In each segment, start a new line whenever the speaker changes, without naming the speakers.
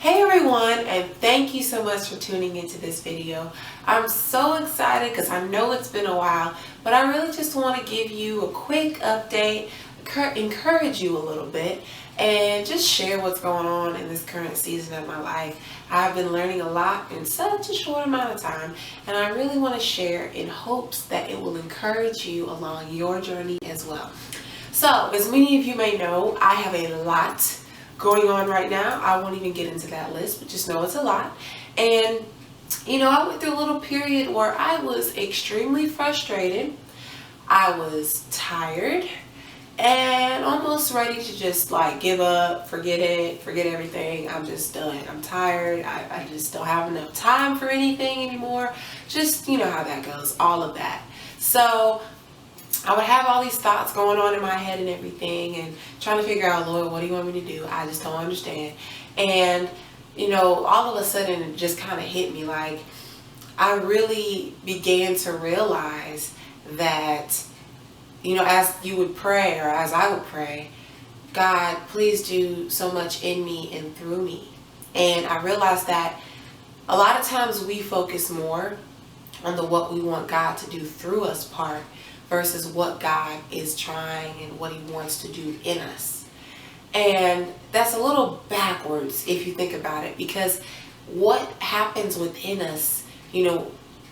Hey everyone, and thank you so much for tuning into this video. I'm so excited because I know it's been a while, but I really just want to give you a quick update, encourage you a little bit, and just share what's going on in this current season of my life. I've been learning a lot in such a short amount of time, and I really want to share in hopes that it will encourage you along your journey as well. So, as many of you may know, I have a lot going on right now. I won't even get into that list, but just know it's a lot. And I went through a little period where I was extremely frustrated. I was tired and almost ready to just give up, forget it, forget everything. I'm just done. I'm tired. I just don't have enough time for anything anymore. Just, how that goes, all of that. So I would have all these thoughts going on in my head and everything, and trying to figure out, Lord, what do you want me to do? I just don't understand. And, all of a sudden it just kind of hit me, I really began to realize that, as you would pray, or as I would pray, God, please do so much in me and through me. And I realized that a lot of times we focus more on the what we want God to do through us part versus what God is trying and what He wants to do in us. And that's a little backwards if you think about it, because what happens within us,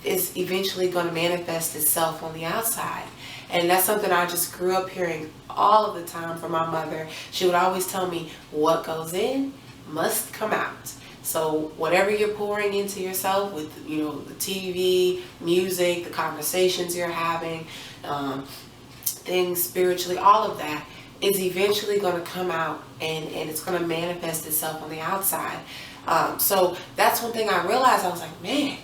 is eventually going to manifest itself on the outside. And that's something I just grew up hearing all of the time from my mother. She would always tell me, what goes in must come out. So whatever you're pouring into yourself with, the TV, music, the conversations you're having, things spiritually, all of that is eventually going to come out and it's going to manifest itself on the outside. So that's one thing I realized. I was like, man,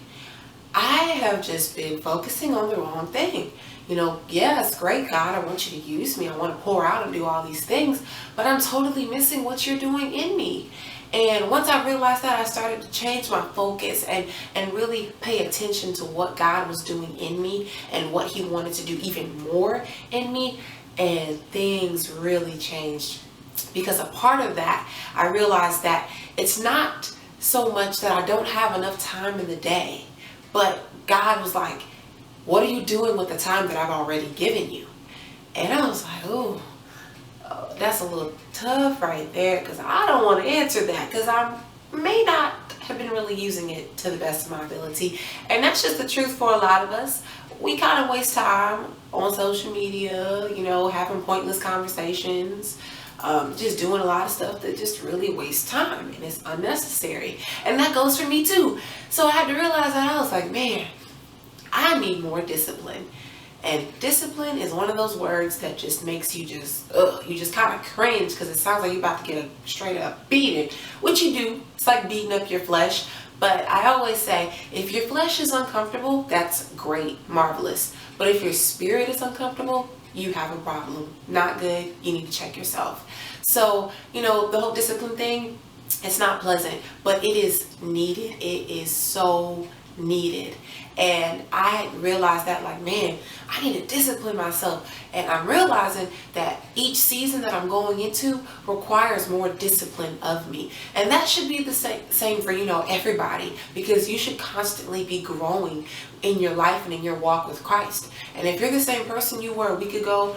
I have just been focusing on the wrong thing. Yeah, it's great, God, I want you to use me. I want to pour out and do all these things, but I'm totally missing what you're doing in me. And once I realized that, I started to change my focus and really pay attention to what God was doing in me and what He wanted to do even more in me. And things really changed, because a part of that, I realized that it's not so much that I don't have enough time in the day, but God was like, what are you doing with the time that I've already given you? And I was like, oh, that's a little tough right there, because I don't want to answer that, because I may not have been really using it to the best of my ability. And that's just the truth for a lot of us. We kind of waste time on social media, having pointless conversations, just doing a lot of stuff that just really wastes time and it's unnecessary. And that goes for me too. So I had to realize that. I was like, man, I need more discipline. And discipline is one of those words that just makes you just kind of cringe, because it sounds like you're about to get a straight up beating, which you do. It's like beating up your flesh. But I always say, if your flesh is uncomfortable, that's great, marvelous. But if your spirit is uncomfortable, you have a problem. Not good. You need to check yourself. So, the whole discipline thing, it's not pleasant, but it is needed. It is so needed. And I realized that, man, I need to discipline myself. And I'm realizing that each season that I'm going into requires more discipline of me. And that should be the same for, everybody, because you should constantly be growing in your life and in your walk with Christ. And if you're the same person you were a week ago,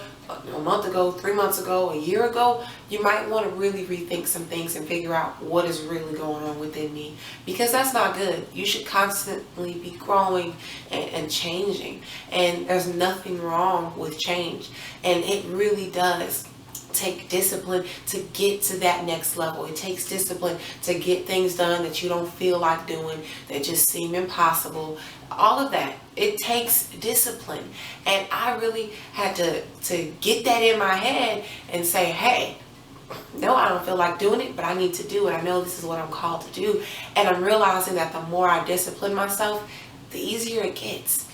a month ago, 3 months ago, a year ago, you might want to really rethink some things and figure out what is really going on within me, because that's not good. You should constantly be growing and changing, and there's nothing wrong with change. And it really does take discipline to get to that next level. It takes discipline to get things done that you don't feel like doing, that just seem impossible. All of that, it takes discipline. And I really had to get that in my head and say, hey, no, I don't feel like doing it, but I need to do it. I know this is what I'm called to do. And I'm realizing that the more I discipline myself, the easier it gets.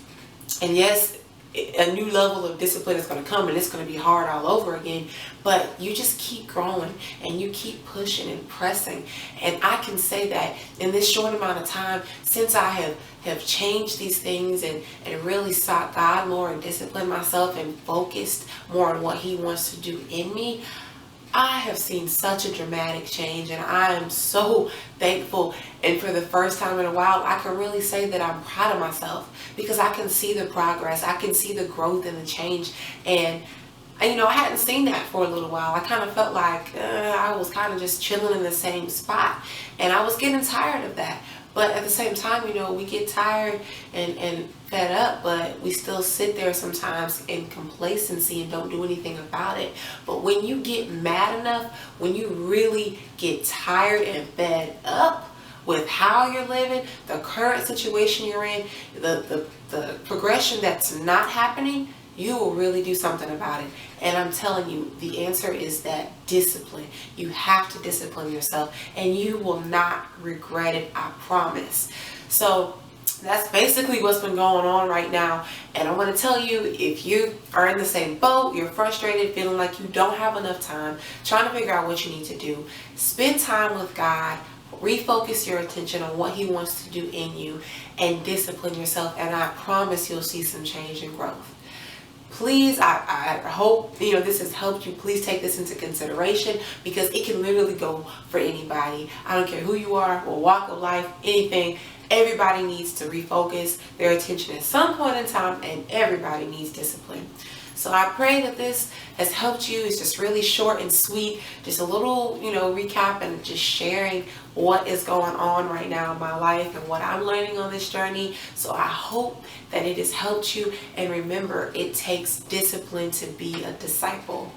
And yes, a new level of discipline is going to come, and it's going to be hard all over again, but you just keep growing and you keep pushing and pressing. And I can say that in this short amount of time, since I have changed these things and really sought God more and disciplined myself and focused more on what He wants to do in me, I have seen such a dramatic change, and I am so thankful. And for the first time in a while, I can really say that I'm proud of myself because I can see the progress, I can see the growth and the change. And I hadn't seen that for a little while. I kind of felt like I was kind of just chilling in the same spot, and I was getting tired of that. But at the same time, we get tired and fed up, but we still sit there sometimes in complacency and don't do anything about it. But when you get mad enough, when you really get tired and fed up with how you're living, the current situation you're in, the progression that's not happening, you will really do something about it. And I'm telling you, the answer is that discipline. You have to discipline yourself, and you will not regret it, I promise. So that's basically what's been going on right now. And I want to tell you, if you are in the same boat, you're frustrated, feeling like you don't have enough time, trying to figure out what you need to do, spend time with God. Refocus your attention on what He wants to do in you, and discipline yourself, and I promise you'll see some change and growth. Please, I hope this has helped you. Please take this into consideration, because it can literally go for anybody. I don't care who you are or walk of life, anything. Everybody needs to refocus their attention at some point in time, and everybody needs discipline. So I pray that this has helped you. It's just really short and sweet, just a little recap and just sharing what is going on right now in my life and what I'm learning on this journey. So I hope that it has helped you, and remember, it takes discipline to be a disciple.